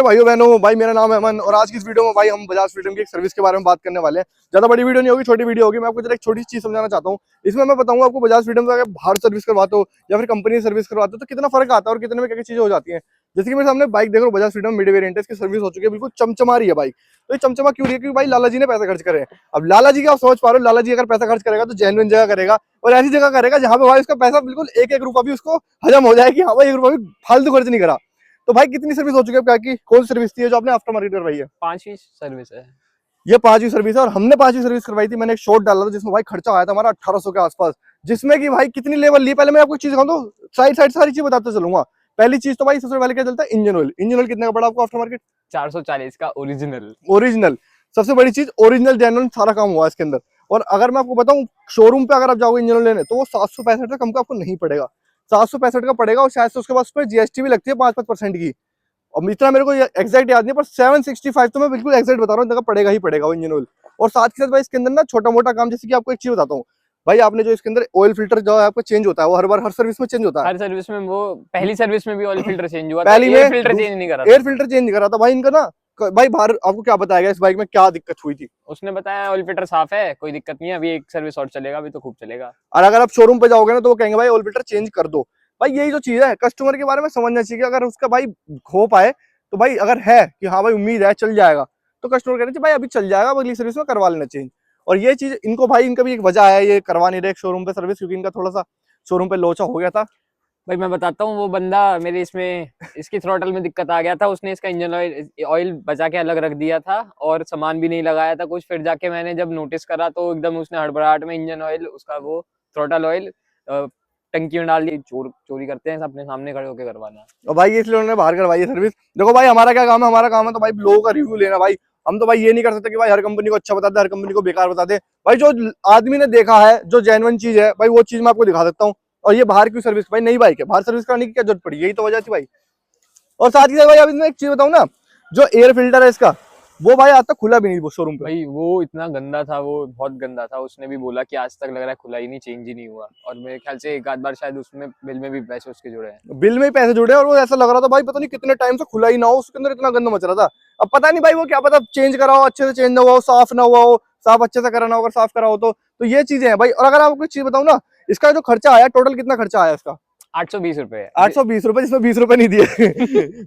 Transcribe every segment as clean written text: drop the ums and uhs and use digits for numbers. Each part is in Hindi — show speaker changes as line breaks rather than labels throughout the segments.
भाइयों बहनों, भाई मेरा नाम है अमन और आज की इस वीडियो में भाई हम बजाज फ्रीडम की एक सर्विस के बारे में बात करने वाले हैं। ज्यादा बड़ी वीडियो नहीं होगी, छोटी वीडियो होगी। मैं आपको जरा एक छोटी चीज समझाना चाहता हूँ। इसमें मैं बताऊंगा आपको बजाज फ्रीडम से अगर बाहर सर्विस करवाते हो या फिर कंपनी सर्विस करवाते हो तो कितना फर्क आता है और कितने में क्या क्या चीजें हो जाती है। जैसे कि मेरे सामने बाइक देख लो, बजाज फ्रीडम मिड वेरिएंट है, इसकी सर्विस हो चुकी है, बिल्कुल चमचमा रही है बाइक। तो ये चमचमा क्यों रही है? क्योंकि भाई लाला जी ने पैसा खर्च करे हैं। अब लाला जी की आप सोच पा रहे हो, लाला जी अगर पैसा खर्च करेगा तो जेन्युइन जगह करेगा और ऐसी जगह करेगा जहां पे भाई उसका पैसा बिल्कुल एक एक रुपया भी उसको हजम हो जाए कि हाँ भाई एक रुपया भी फालतू खर्च नहीं करा। तो भाई कितनी सर्विस हो चुकी है आपकी? कौन सी सर्विस थी जो आपने आफ्टर मार्केट करवाई है?
5वीं सर्विस है
ये 5वीं सर्विस है और हमने 5वीं सर्विस करवाई थी। मैंने एक शॉट डाला था जिसमें भाई खर्चा आया था हमारा 1800 के आसपास, जिसमें कि भाई कितनी लेवल ली। पहले मैं आपको चीज दिखाऊं तो साइड साइड सारी चीज बताते चलूंगा। पहली चीज तो भाई सबसे पहले क्या चलता है? Engine oil. इंजन ऑयल कितने का पड़ा आपको आफ्टर मार्केट?
440 का ओरिजिनल।
ओरिजिनल, सबसे बड़ी चीज ओरिजिनल जेन्युइन सारा काम हुआ है इसके अंदर। और अगर मैं आपको बताऊं शोरूम पे अगर आप जाओगे इंजन ऑयल लेने तो वो 765 का कम का आपको नहीं पड़ेगा, 765 का पड़ेगा। और शायद से उसके बाद उस पर जीएसटी भी लगती है 5% की। और इतना मेरे को एग्जैक्ट याद नहीं, पर 765 तो मैं बिल्कुल एग्जैक्ट बता रहा हूँ, पड़ेगा ही पड़ेगा वो इंजन ऑयल। और साथ के साथ भाई इसके अंदर ना छोटा मोटा काम, जैसे कि आपको एक चीज बताता हूँ भाई, आपने जो इसके अंदर ऑयल फिल्टर जो है आपका चेंज होता है, वो हर बार हर सर्विस में चेंज होता है।
हर सर्विस में वो पहली सर्विस में भी ऑयल फिल्टर चेंज हुआ था,
पहली
एयर
में
फिल्टर चेंज नहीं करा
एयर
था।
फिल्टर चेंज नहीं करा था भाई इनका ना। भाई बाहर आपको क्या बताया गया इस बाइक में क्या दिक्कत हुई थी?
उसने बताया ऑयल फिल्टर साफ है, कोई दिक्कत नहीं है, अभी एक सर्विस और चलेगा, अभी तो खूब चलेगा।
और अगर आप शोरूम पे जाओगे ना तो वो कहेंगे भाई ऑयल फिल्टर चेंज कर दो। भाई यही जो चीज है कस्टमर के बारे में समझना चाहिए। अगर उसका भाई खो पाए तो भाई अगर है कि हाँ भाई उम्मीद है चल जाएगा, तो कस्टमर कहना चाहिए भाई अभी चल जाएगा, अगली सर्विस में करवा लेना चाहिए। और ये चीज इनको भाई, इनका भी एक वजह है ये करवा नहीं रहे शोरूम पे सर्विस, क्योंकि इनका थोड़ा सा शोरूम पे लोचा हो गया था।
भाई मैं बताता हूँ, वो बंदा मेरे इसमें इसकी थ्रॉटल में दिक्कत आ गया था, उसने इसका इंजन ऑयल बचा के अलग रख दिया था और सामान भी नहीं लगाया था कुछ। फिर जाके मैंने जब नोटिस करा तो एकदम उसने हड़बड़ाहट में इंजन ऑयल, उसका वो थ्रॉटल ऑयल टंकी में डाल दी। चोरी करते हैं अपने सामने खड़े होकर करवाना।
और भाई इसलिए उन्होंने बाहर करवाई है सर्विस। देखो भाई हमारा क्या काम है? हमारा काम है तो भाई लोगों का रिव्यू लेना। भाई हम तो भाई ये नहीं कर सकते कि भाई हर कंपनी को अच्छा बता दे, हर कंपनी को बेकार बता दे। भाई जो आदमी ने देखा है, जो जेन्युइन चीज है भाई, वो चीज मैं आपको दिखा सकता हूँ। और ये बाहर की सर्विस, भाई नई बाइक है, बाहर सर्विस कराने की क्या जरूरत पड़ी? यही तो वजह थी भाई। और साथ ही साथ भाई अब इसमें एक चीज बताऊँ ना, जो एयर फिल्टर है इसका, वो भाई आज तक खुला भी नहीं वो शोरूम पे।
भाई वो इतना गंदा था, वो बहुत गंदा था। उसने भी बोला कि आज तक लग रहा है खुला ही नहीं, चेंज ही नहीं हुआ। और मेरे ख्याल से एक आध बार शायद उसमें बिल में भी पैसे उसके जुड़े हैं।
बिल में ही पैसे जुड़े और वो ऐसा लग रहा था भाई पता नहीं कितने टाइम से खुला ही ना हो, उसके अंदर इतना गंदा मच रहा था। अब पता नहीं भाई वो क्या पता चेंज करा हो, अच्छे से चेंज ना हुआ हो, साफ ना हुआ हो, साफ अच्छे से कराना हो, अगर साफ करा हो तो ये चीजें हैं भाई। और अगर आपको चीज बताऊं ना, इसका जो खर्चा आया टोटल, कितना खर्चा आया इसका?
820 रुपए।
820 रुपए, जिसमें 20 रुपए नहीं दिए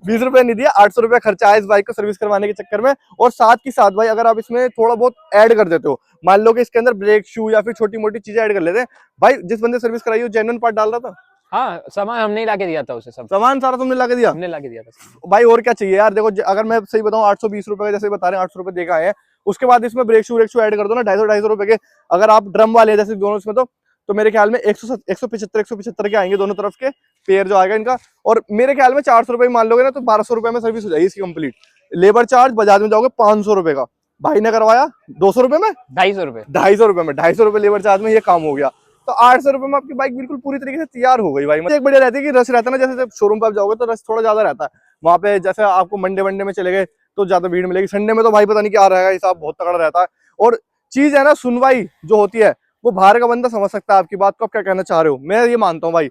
20 रुपए नहीं दिए, 800 रुपए खर्चा आया इस बाइक को सर्विस करवाने के चक्कर में। और साथ ही साथ भाई अगर आप इसमें थोड़ा बहुत ऐड कर देते हो, मान लो कि इसके अंदर ब्रेक शू या फिर छोटी मोटी चीजें ऐड कर लेते हैं, भाई जिस बंदे सर्विस कराई हो जेन्युइन पार्ट डाल रहा था।
हाँ, सामान हमने ही लाके दिया था उसे, सब
सामान सारा तुमने ला के दिया?
हमने लाके दिया था
भाई और क्या चाहिए यार? देखो अगर मैं सही बताऊं 820 रुपए का, जैसे बता रहे हैं 800 रुपए देखा है, उसके बाद इसमें ब्रेक शू ऐड कर दो ना 250 रुपए के। अगर आप ड्रम वाले जैसे दोनों इसमें तो मेरे ख्याल में 175 के आएंगे दोनों तरफ के पेयर जो आएगा इनका। और मेरे ख्याल में 400 रुपए मान लोगे ना तो 1200 रुपए में सर्विस हो जाएगी इसकी कंप्लीट। लेबर चार्ज बजाज में जाओगे 500 रुपए का, भाई ने करवाया 200 रुपए में,
250 रुपए,
250 रुपए में, 250 रुपए लेबर चार्ज में ये काम हो गया। तो 800 रुपए में आपकी बाइक बिल्कुल पूरी तरीके से तैयार हो गई भाई। मतलब एक बढ़िया रहती है कि रश रहता है ना, जैसे शोरूम पे आप जाओगे तो रश थोड़ा ज्यादा रहता है वहां पे। जैसे आपको मंडे में चले गए तो ज्यादा भीड़ मिलेगी, संडे में तो भाई पता नहीं क्या रहेगा, हिसाब बहुत तगड़ा रहता है। और चीज है ना, सुनवाई जो होती है वो बाहर का बंदा समझ सकता है आपकी बात को, आप क्या कहना चाह रहे हो, मैं ये मानता हूँ भाई।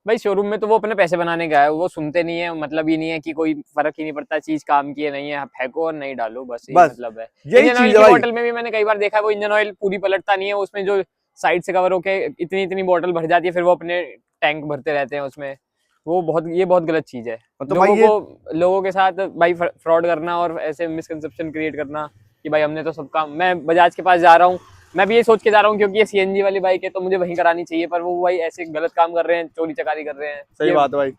भाई शोरूम में तो वो अपने पैसे बनाने का है, वो सुनते नहीं है। मतलब ही नहीं है कि कोई फर्क ही नहीं पड़ता, चीज काम की है नहीं है, फेंको और नहीं डालो, बस यही मतलब है।
यही
इंजन ऑयल
चीज है
की
भाई।
बोतल में भी मैंने कई बार देखा है, वो इंजन ऑयल पूरी पलटता नहीं है, उसमें जो साइड से कवर होके इतनी इतनी बोतल भर जाती है, फिर वो अपने टैंक भरते रहते हैं उसमें। ये बहुत गलत चीज है।
तो भाई
लोगों के साथ भाई फ्रॉड करना और ऐसे मिसकंसेप्शन क्रिएट करना कि भाई हमने तो सब काम। मैं बजाज के पास जा रहा हूँ, मैं भी ये सोच के जा रहा हूँ क्योंकि ये सीएनजी वाली बाइक है तो मुझे वहीं करानी चाहिए, पर वो भाई ऐसे गलत काम कर रहे हैं, चोरी चकारी कर रहे हैं।
सही बात है भाई।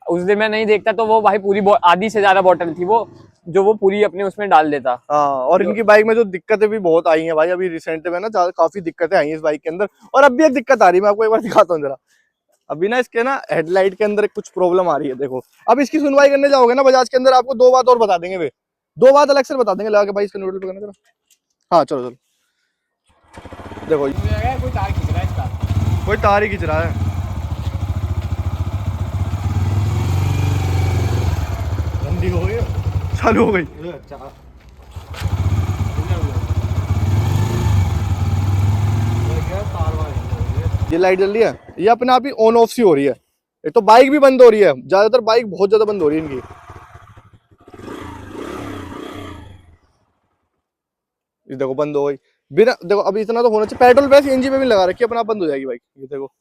उस दिन मैं नहीं देखता तो वो भाई पूरी आधी से ज्यादा बोतल थी वो, जो वो पूरी अपने उसमें डाल देता।
हाँ, और इनकी बाइक में जो दिक्कतें भी बहुत आई हैं भाई अभी रिसेंट में ना, काफी दिक्कतें आई हैं इस बाइक के अंदर। और अब भी एक दिक्कत आ रही है, मैं आपको एक बार दिखाता हूँ जरा। अभी ना इसके ना हेडलाइट के अंदर कुछ प्रॉब्लम आ रही है, देखो। अब इसकी सुनवाई करने जाओगे ना बजाज के अंदर, आपको दो बात और बता देंगे वे, दो बात अलग से बता देंगे लगा के भाई इसका न्यूट्रल पे करना जरा। हाँ चलो देखो
कोई तार खींच रहा है इसका,
कोई तार ही खींच रहा है।
ठंडी हो गई,
चालू हो गई। ये लाइट जल रही है, ये अपने आप ही ऑन ऑफ सी हो रही है। एक तो बाइक भी बंद हो रही है, ज्यादातर बाइक बहुत ज्यादा बंद हो रही है इनकी। ये देखो बंद हो गई बिना, देखो अभी इतना तो होना चाहिए, पेट्रोल पे सीएनजी पे भी लगा रखी है, अपना आप बंद हो जाएगी बाइक। ये देखो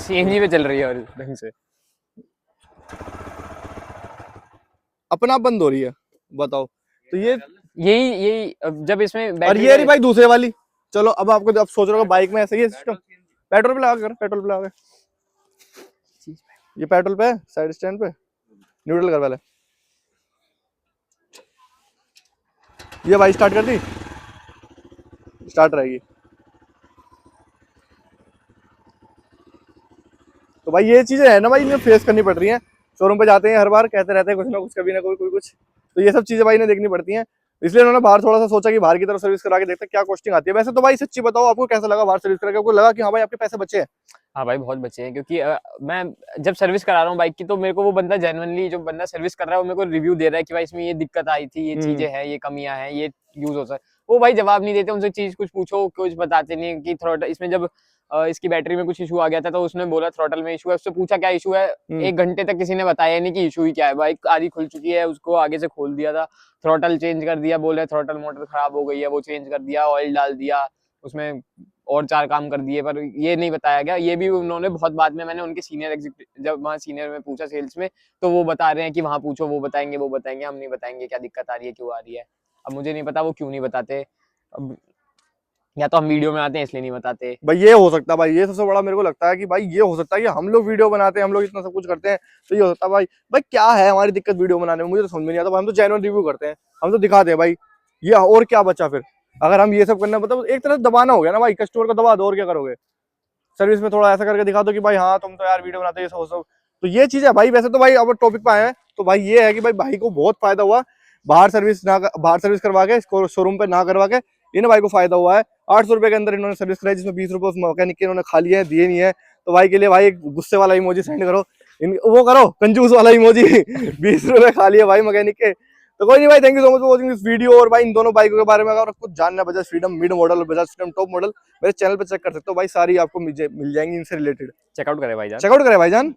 सीएनजी पे चल रही है और ढंग से।
अपना आप बंद हो रही है, बताओ। तो ये
यही अब जब इसमें
और
बैटरी
ये रही भाई दूसरे वाली। चलो अब आपको, अब सोच रहे हो बाइक में ऐसा ही है सिस्टम, पेट्रोल पे लगा कर, पेट्रोल पे लगा के, ये पेट्रोल पे है साइड स्टैंड पे, न्यूट्रल कर पहले। ये भाई स्टार्ट कर दी, स्टार्ट रहेगी। तो भाई ये चीजें है ना भाई, इन्हें फेस करनी पड़ रही हैं। शोरूम पे जाते हैं हर बार, कहते रहते हैं कुछ ना कुछ, कभी ना कोई कुछ। तो ये सब चीजें भाई इन्हें देखनी पड़ती हैं। इसलिए उन्होंने बाहर थोड़ा सा सोचा कि बाहर की तरफ सर्विस करा के देखते हैं क्या कॉस्टिंग आती है। वैसे तो भाई सच्ची बताओ, आपको कैसा लगा बाहर सर्विस करा के? आपको लगा कि हाँ भाई आपके पैसे बचे हैं?
हाँ भाई बहुत बचे हैं, क्योंकि मैं जब सर्विस करा रहा हूँ बाइक की, तो मेरे को वो बंदा जेन्युइनली, जो बंदा सर्विस कर रहा है, वो मेरे को रिव्यू दे रहा है कि भाई इसमें ये दिक्कत आई थी, ये चीजें हैं, ये कमियां हैं, ये यूज हो सकता है। वो भाई जवाब नहीं देते, उनसे चीज कुछ पूछो कुछ बताते नहीं। कि थ्रॉटल इसमें जब इसकी बैटरी में कुछ इशू आ गया था, तो उसने बोला थ्रॉटल में इशू है, उससे पूछा क्या इशू है, 1 घंटे तक किसी ने बताया नहीं कि इशू ही क्या है। बाइक आधी खुल चुकी है, उसको आगे से खोल दिया था, थ्रॉटल चेंज कर दिया, बोले थ्रॉटल मोटर खराब हो गई है, वो चेंज कर दिया, ऑयल डाल दिया उसमें, और 4 काम कर दिए, पर ये नहीं बताया गया। ये भी उन्होंने बहुत बाद में, मैंने उनके सीनियर एग्जीक्यूटिव, जब वहाँ सीनियर में पूछा सेल्स में, तो वो बता रहे हैं कि वहाँ पूछो, वो बताएंगे, हम नहीं बताएंगे क्या दिक्कत आ रही है, क्यों आ रही है। अब मुझे नहीं पता वो क्यों नहीं बताते, अब या तो हम वीडियो में आते हैं इसलिए नहीं बताते।
भाई ये हो सकता है, भाई ये सबसे बड़ा मेरे को लगता है कि भाई ये हो सकता है कि हम लोग वीडियो बनाते हैं, हम लोग इतना सब कुछ करते हैं, तो ये हो सकता है भाई। भाई क्या है हमारी दिक्कत वीडियो बनाने में, मुझे तो समझ में नहीं आता। हम तो जेन्युइन रिव्यू करते हैं, हम तो दिखाते हैं भाई, ये और क्या बचा फिर। अगर हम ये सब करना, मतलब एक तरह से दबाना हो गया ना भाई, कस्टमर को दबा दो, और क्या करोगे। सर्विस में थोड़ा ऐसा करके दिखा दो कि भाई हाँ तुम तो यार वीडियो बनाते हो, ये सब। तो ये चीज है भाई। वैसे तो भाई अब टॉपिक पे आए हैं, तो भाई ये है कि भाई को बहुत फायदा हुआ बाहर सर्विस करवा के, शोरूम पे ना करवा के, इन्हें भाई को फायदा हुआ है। 800 रुपए के अंदर इन्होंने सर्विस कराई, जिसमें 20 रुपए उस मैकेनिक के इन्होंने खा लिए हैं, दिए नहीं है। तो भाई के लिए भाई एक गुस्से वाला इमोजी सेंड करो, वो करो कंजूस वाला इमोजी 20 रुपए खा लिए भाई मैकेनिक के। तो कोई नहीं भाई, thank you so much for watching this video. और भाई इन दोनों बाइकों के बारे में अगर कुछ जानना है, Bajaj freedom mid model, Bajaj freedom top model, मेरे चैनल पे चेक कर सकते हो भाई, सारी आपको मिल जाएंगी इनसे रिलेटेड।
चेकआउट करें भाईजान।
चेकआउट करें भाईजान।